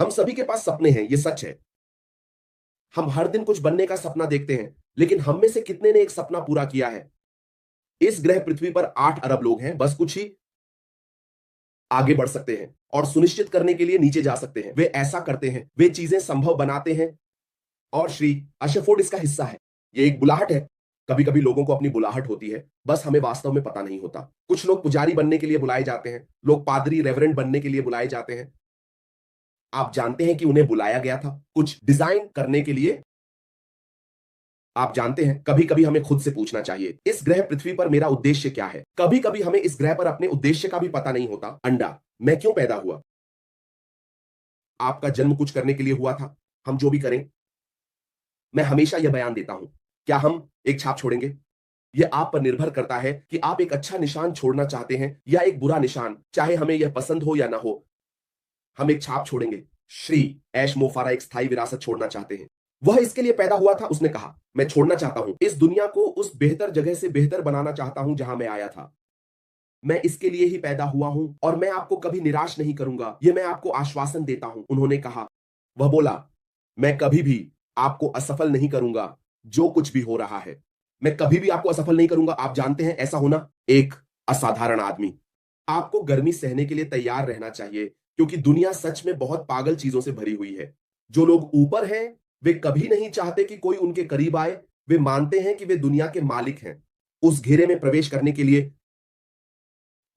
हम सभी के पास सपने हैं, ये सच है। हम हर दिन कुछ बनने का सपना देखते हैं, लेकिन हम में से कितने ने एक सपना पूरा किया है? इस ग्रह पृथ्वी पर 8 अरब लोग हैं, बस कुछ ही आगे बढ़ सकते हैं और सुनिश्चित करने के लिए नीचे जा सकते हैं। वे ऐसा करते हैं, वे चीजें संभव बनाते हैं और श्री अशफोर्ड इसका हिस्सा है। ये एक बुलाहट है। कभी-कभी लोगों को अपनी बुलाहट होती है, बस हमें वास्तव में पता नहीं होता। कुछ लोग पुजारी बनने के लिए बुलाए जाते हैं, लोग पादरी, रेवरेंड बनने के लिए बुलाए जाते हैं। आप जानते हैं कि उन्हें बुलाया गया था कुछ डिजाइन करने के लिए। आप जानते हैं, कभी-कभी हमें खुद से पूछना चाहिए, इस ग्रह पृथ्वी पर मेरा उद्देश्य क्या है? कभी-कभी हमें इस ग्रह पर अपने उद्देश्य का भी पता नहीं होता। अंडा, मैं क्यों पैदा हुआ? आपका जन्म कुछ करने के लिए हुआ था। हम जो भी करें, मैं हमेशा यह बयान देता हूं, क्या हम एक छाप छोड़ेंगे? यह आप पर निर्भर करता है कि आप एक अच्छा निशान छोड़ना चाहते हैं या एक बुरा निशान, चाहे हमें यह पसंद हो या ना हो। हम एक छाप छोड़ेंगे। श्री ऐश मोफारा एक स्थायी विरासत छोड़ना चाहते हैं। वह इसके लिए पैदा हुआ था। उसने कहा, मैं छोड़ना चाहता हूं, इस दुनिया को उस बेहतर जगह से बेहतर बनाना चाहता हूं जहां मैं आया था। मैं इसके लिए ही पैदा हुआ हूं और मैं आपको कभी निराश नहीं करूंगा, यह मैं आपको आश्वासन देता हूं। उन्होंने कहा, वह बोला, मैं कभी भी आपको असफल नहीं करूंगा। जो कुछ भी हो रहा है, मैं कभी भी आपको असफल नहीं करूंगा। आप जानते हैं, ऐसा होना एक असाधारण आदमी। आपको गर्मी सहने के लिए तैयार रहना चाहिए, क्योंकि दुनिया सच में बहुत पागल चीजों से भरी हुई है। जो लोग ऊपर हैं, वे कभी नहीं चाहते कि कोई उनके करीब आए। वे मानते हैं कि वे दुनिया के मालिक हैं। उस घेरे में प्रवेश करने के लिए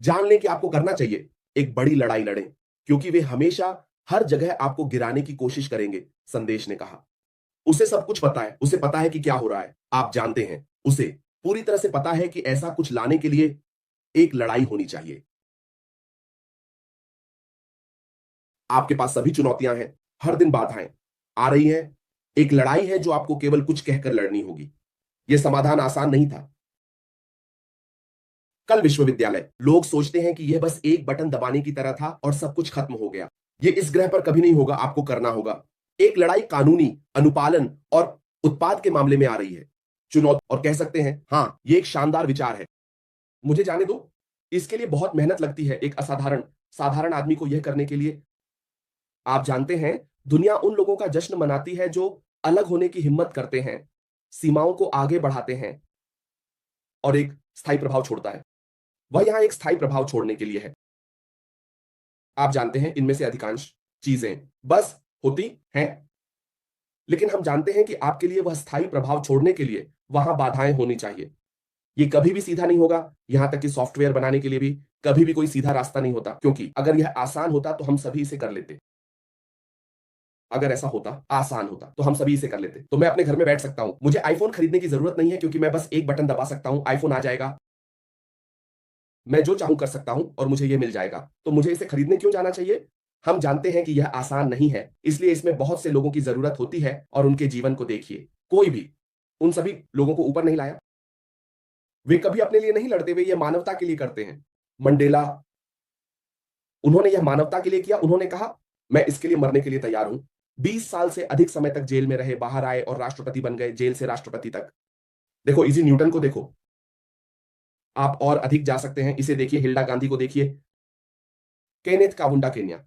जान लें कि आपको करना चाहिए, एक बड़ी लड़ाई लड़ें, क्योंकि वे हमेशा हर जगह आपको गिराने की कोशिश करेंगे। संदेश ने कहा, उसे सब कुछ पता है। उसे पता है कि क्या हो रहा है। आप जानते हैं, उसे पूरी तरह से पता है कि ऐसा कुछ लाने के लिए एक लड़ाई होनी चाहिए। आपके पास सभी चुनौतियां हैं, हर दिन बाधाएं आ रही हैं। एक लड़ाई है जो आपको केवल कुछ कहकर लड़नी होगी। यह समाधान आसान नहीं था। कल विश्वविद्यालय, लोग सोचते हैं कि यह बस एक बटन दबाने की तरह था और सब कुछ खत्म हो गया। यह इस ग्रह पर कभी नहीं होगा। आपको करना होगा। एक लड़ाई कानूनी, अनुपालन और उत्पाद के मामले में आ रही है। चुनौती, और कह सकते हैं, हां, यह एक शानदार विचार है। मुझे जाने दो, इसके लिए बहुत मेहनत लगती है एक असाधारण साधारण आदमी को यह करने के लिए। आप जानते हैं, दुनिया उन लोगों का जश्न मनाती है जो अलग होने की हिम्मत करते हैं, सीमाओं को आगे बढ़ाते हैं और एक स्थायी प्रभाव छोड़ता है। वह यहां एक स्थायी प्रभाव छोड़ने के लिए है। आप जानते हैं, इनमें से अधिकांश चीजें बस होती हैं, लेकिन हम जानते हैं कि आपके लिए वह स्थायी प्रभाव छोड़ने के लिए वहां बाधाएं होनी चाहिए। ये कभी भी सीधा नहीं होगा। यहां तक कि सॉफ्टवेयर बनाने के लिए भी कभी भी कोई सीधा रास्ता नहीं होता, क्योंकि अगर यह आसान होता तो हम सभी इसे कर लेते। अगर ऐसा होता, आसान होता, तो हम सभी इसे कर लेते। तो मैं अपने घर में बैठ सकता हूं। मुझे आईफोन खरीदने की जरूरत नहीं है, क्योंकि मैं बस एक बटन दबा सकता हूं, आईफोन आ जाएगा। मैं जो चाहूं कर सकता हूं और मुझे यह मिल जाएगा। तो मुझे इसे खरीदने क्यों जाना चाहिए? हम जानते हैं कि यह आसान नहीं है, इसलिए इसमें बहुत से लोगों की जरूरत होती है। और उनके जीवन को देखिए, कोई भी उन सभी लोगों को ऊपर नहीं लाया। वे कभी अपने लिए नहीं लड़ते, वे यह मानवता के लिए करते हैं। मंडेला, उन्होंने यह मानवता के लिए किया। उन्होंने कहा, मैं इसके लिए मरने के लिए तैयार हूं। 20 साल से अधिक समय तक जेल में रहे, बाहर आए और राष्ट्रपति बन गए, जेल से राष्ट्रपति तक। देखो, इसी न्यूटन को देखो। आप और अधिक जा सकते हैं, इसे देखिए, हिल्डा गांधी को देखिए, केनेथ कावुंडा केन्या,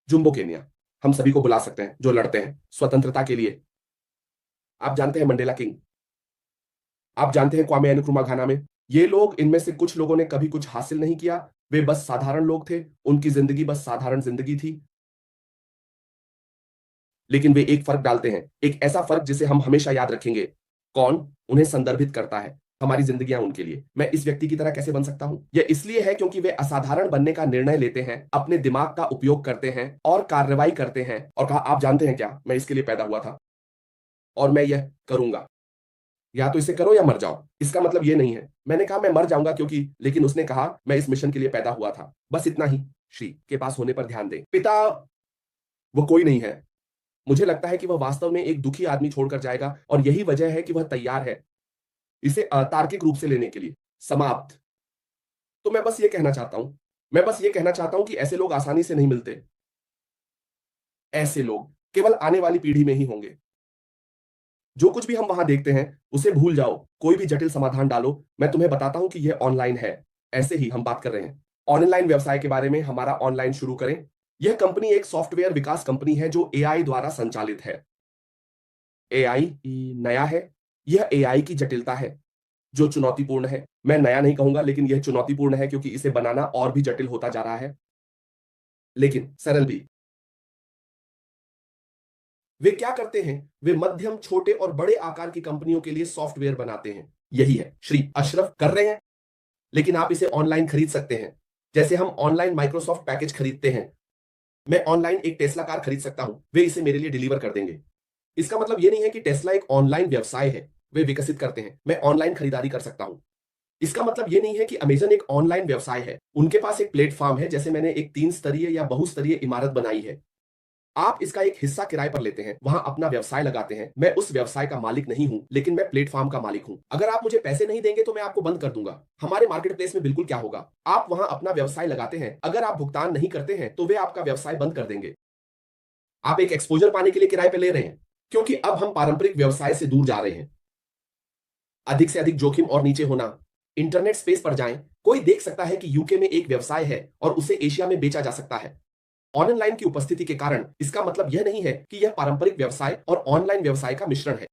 जुम्बो केन्या। हम सभी को बुला सकते हैं जो लड़ते हैं स्वतंत्रता के लिए। आप जानते हैं मंडेला किंग, आप जानते हैं क्वामे नक्रुमा घाना में। ये लोग, इनमें से कुछ लोगों ने कभी कुछ हासिल नहीं किया। वे बस साधारण लोग थे, उनकी जिंदगी बस साधारण जिंदगी थी, लेकिन वे एक फर्क डालते हैं, एक ऐसा फर्क जिसे हम हमेशा याद रखेंगे। कौन उन्हें संदर्भित करता है? हमारी जिंदगियां उनके लिए। मैं इस व्यक्ति की तरह कैसे बन सकता हूं? यह इसलिए है क्योंकि वे असाधारण बनने का निर्णय लेते हैं, अपने दिमाग का उपयोग करते हैं और कार्रवाई करते हैं, और कहा, आप जानते हैं क्या, मैं इसके लिए पैदा हुआ था और मैं यह करूंगा। या तो इसे करो या मर जाओ। इसका मतलब यह नहीं है, मैंने कहा मैं मर जाऊंगा क्योंकि, लेकिन उसने कहा, मैं इस मिशन के लिए पैदा हुआ था। बस इतना ही। श्री के पास होने पर ध्यान दें। पिता वो कोई नहीं है। मुझे लगता है कि वह वास्तव में एक दुखी आदमी छोड़कर जाएगा, और यही वजह है कि वह तैयार है इसे अतार्किक रूप से लेने के लिए। समाप्त। तो मैं बस ये कहना चाहता हूं, मैं बस ये कहना चाहता हूं कि ऐसे लोग आसानी से नहीं मिलते। ऐसे लोग केवल आने वाली पीढ़ी में ही होंगे। जो कुछ भी हम वहां देखते हैं, उसे भूल जाओ। कोई भी जटिल समाधान डालो। मैं तुम्हें बताता हूं कि यह ऑनलाइन है। ऐसे ही हम बात कर रहे हैं ऑनलाइन व्यवसाय के बारे में। हमारा ऑनलाइन शुरू करें। यह कंपनी एक सॉफ्टवेयर विकास कंपनी है जो एआई द्वारा संचालित है। एआई नया है। यह एआई की जटिलता है जो चुनौतीपूर्ण है। मैं नया नहीं कहूंगा, लेकिन यह चुनौतीपूर्ण है क्योंकि इसे बनाना और भी जटिल होता जा रहा है, लेकिन सरल भी। वे क्या करते हैं? वे मध्यम, छोटे और बड़े आकार की कंपनियों के लिए सॉफ्टवेयर बनाते हैं। यही है श्री अशरफ कर रहे हैं। लेकिन आप इसे ऑनलाइन खरीद सकते हैं, जैसे हम ऑनलाइन माइक्रोसॉफ्ट पैकेज खरीदते हैं। मैं ऑनलाइन एक टेस्ला कार खरीद सकता हूं, वे इसे मेरे लिए डिलीवर कर देंगे। इसका मतलब यह नहीं है कि टेस्ला एक ऑनलाइन व्यवसाय है, वे विकसित करते हैं। मैं ऑनलाइन खरीदारी कर सकता हूं। इसका मतलब यह नहीं है कि अमेजन एक ऑनलाइन व्यवसाय है। उनके पास एक प्लेटफॉर्म है, जैसे मैंने एक 3 स्तरीय या बहुस्तरीय इमारत बनाई है। आप इसका एक हिस्सा किराए पर लेते हैं, वहां अपना व्यवसाय लगाते हैं। मैं उस व्यवसाय का मालिक नहीं हूं, लेकिन मैं प्लेटफॉर्म का मालिक हूं। अगर आप मुझे पैसे नहीं देंगे तो मैं आपको बंद कर दूंगा। हमारे मार्केट प्लेस में बिल्कुल क्या होगा? आप वहां अपना व्यवसाय लगाते हैं, अगर आप भुगतान नहीं करते हैं तो वे आपका व्यवसाय बंद कर देंगे। आप एक एक्सपोजर पाने के लिए किराए पे ले रहे हैं, क्योंकि अब हम पारंपरिक व्यवसाय से दूर जा रहे हैं। अधिक से अधिक जोखिम और नीचे होना। इंटरनेट स्पेस पर जाएं। कोई देख सकता है कि यूके में एक व्यवसाय है और उसे एशिया में बेचा जा सकता है। ऑनलाइन की उपस्थिति के कारण इसका मतलब यह नहीं है कि यह पारंपरिक व्यवसाय और ऑनलाइन व्यवसाय का मिश्रण है।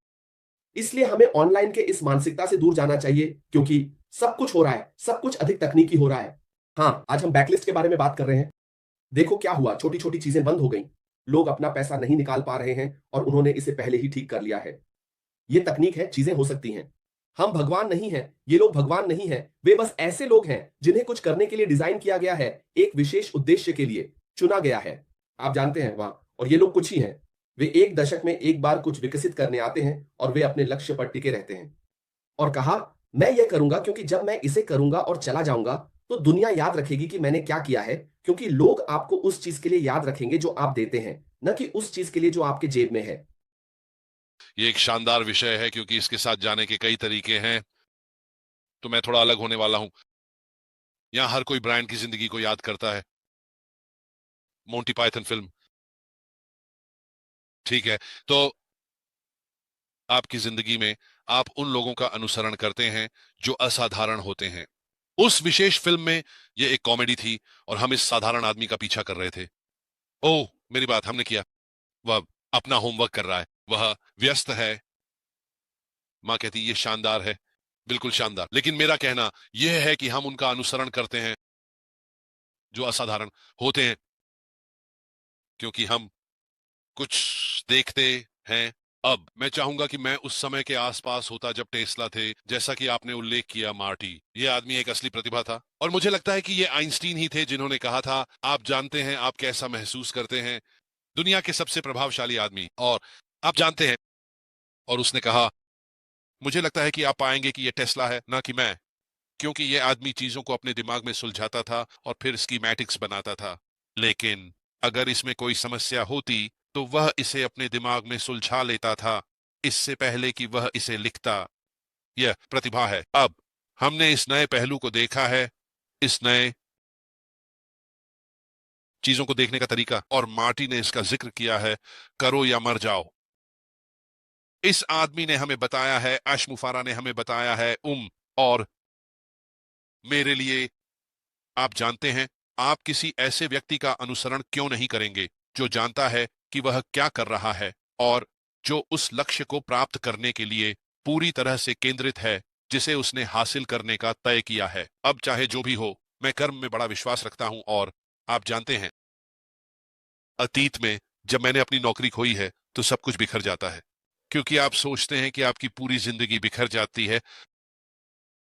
इसलिए हमें ऑनलाइन के इस मानसिकता से दूर जाना चाहिए, क्योंकि सब कुछ हो रहा है, सब कुछ अधिक तकनीकी हो रहा है। हाँ, आज हम बैकलिस्ट के बारे में बात कर रहे हैं। देखो क्या हुआ, छोटी छोटी चीजें बंद हो गई। लोग अपना पैसा नहीं निकाल पा रहे हैं और उन्होंने इसे पहले ही ठीक कर लिया है। ये तकनीक है, चीजें हो सकती हैं। हम भगवान नहीं हैं, ये लोग भगवान नहीं हैं। वे बस ऐसे लोग हैं जिन्हें कुछ करने के लिए डिजाइन किया गया है, एक विशेष उद्देश्य के लिए चुना गया है। आप जानते हैं वहां, और ये लोग कुछ ही हैं। वे एक दशक में एक बार कुछ विकसित करने आते हैं और वे अपने लक्ष्य पर टिके रहते हैं। और कहा, मैं यह करूंगा क्योंकि जब मैं इसे करूंगा और चला जाऊंगा तो दुनिया याद रखेगी कि मैंने क्या किया है, क्योंकि लोग आपको उस चीज के लिए याद रखेंगे जो आप देते हैं, न कि उस चीज के लिए जो आपके जेब में है। ये एक शानदार विषय है क्योंकि इसके साथ जाने के कई तरीके हैं। तो मैं थोड़ा अलग होने वाला हूं। यहां हर कोई ब्रायन की जिंदगी को याद करता है। मोंटी पाइथन फिल्म, ठीक है। तो आपकी जिंदगी में आप उन लोगों का अनुसरण करते हैं जो असाधारण होते हैं। उस विशेष फिल्म में यह एक कॉमेडी थी और हम इस साधारण आदमी का पीछा कर रहे थे। ओह, मेरी बात हमने किया। वह अपना होमवर्क कर रहा है, वह व्यस्त है। माँ कहती ये शानदार है, बिल्कुल शानदार। लेकिन मेरा कहना यह है कि हम उनका अनुसरण करते हैं जो असाधारण होते हैं, क्योंकि हम कुछ देखते हैं। अब मैं चाहूंगा कि मैं उस समय के आसपास होता जब टेस्ला थे। जैसा कि आपने उल्लेख किया मार्टी, यह आदमी एक असली प्रतिभा था। और मुझे लगता है कि ये आइंस्टीन ही थे जिन्होंने कहा था, आप जानते हैं आप कैसा महसूस करते हैं, दुनिया के सबसे प्रभावशाली आदमी, और आप जानते हैं। और उसने कहा, मुझे लगता है कि आप पाएंगे कि यह टेस्ला है, ना कि मैं, क्योंकि यह आदमी चीजों को अपने दिमाग में सुलझाता था और फिर स्कीमैटिक्स बनाता था। लेकिन अगर इसमें कोई समस्या होती तो वह इसे अपने दिमाग में सुलझा लेता था इससे पहले कि वह इसे लिखता। यह प्रतिभा है। अब हमने इस नए पहलू को देखा है, इस नए चीजों को देखने का तरीका, और मार्टी ने इसका जिक्र किया है, करो या मर जाओ। इस आदमी ने हमें बताया है, अशमुफारा ने हमें बताया है, और मेरे लिए, आप जानते हैं, आप किसी ऐसे व्यक्ति का अनुसरण क्यों नहीं करेंगे जो जानता है कि वह क्या कर रहा है और जो उस लक्ष्य को प्राप्त करने के लिए पूरी तरह से केंद्रित है जिसे उसने हासिल करने का तय किया है। अब चाहे जो भी हो, मैं कर्म में बड़ा विश्वास रखता हूं, और आप जानते हैं, अतीत में जब मैंने अपनी नौकरी खोई है तो सब कुछ बिखर जाता है, क्योंकि आप सोचते हैं कि आपकी पूरी जिंदगी बिखर जाती है,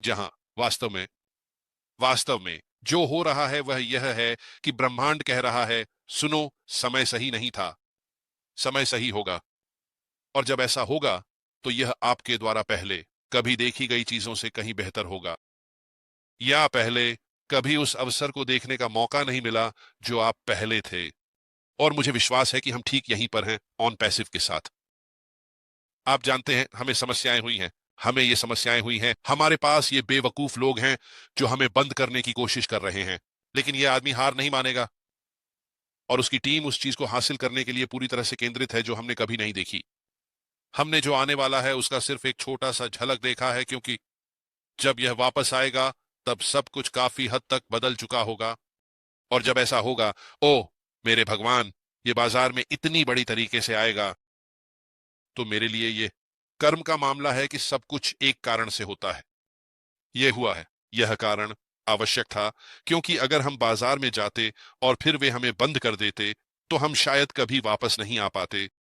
जहां वास्तव में जो हो रहा है वह यह है कि ब्रह्मांड कह रहा है, सुनो, समय सही नहीं था, समय सही होगा। और जब ऐसा होगा तो यह आपके द्वारा पहले कभी देखी गई चीजों से कहीं बेहतर होगा, या पहले कभी उस अवसर को देखने का मौका नहीं मिला जो आप पहले थे। और मुझे विश्वास है कि हम ठीक यहीं पर हैं, ऑन पैसिव के साथ। आप जानते हैं, हमें समस्याएं हुई हैं, हमें ये समस्याएं हुई हैं, हमारे पास ये बेवकूफ लोग हैं जो हमें बंद करने की कोशिश कर रहे हैं। लेकिन यह आदमी हार नहीं मानेगा, और उसकी टीम उस चीज को हासिल करने के लिए पूरी तरह से केंद्रित है जो हमने कभी नहीं देखी। हमने जो आने वाला है उसका सिर्फ एक छोटा सा झलक देखा है, क्योंकि जब यह वापस आएगा तब सब कुछ काफी हद तक बदल चुका होगा। और जब ऐसा होगा, ओह, मेरे भगवान, ये बाजार में इतनी बड़ी तरीके से आएगा, तो मेरे लिए ये कर्म का मामला है कि सब कुछ एक कारण से होता है। ये हुआ है, यह कारण आवश्यक था, क्योंकि अगर हम बाजार में जाते और फिर वे हमें बंद कर देते तो हम शायद कभी वापस नहीं आ पाते,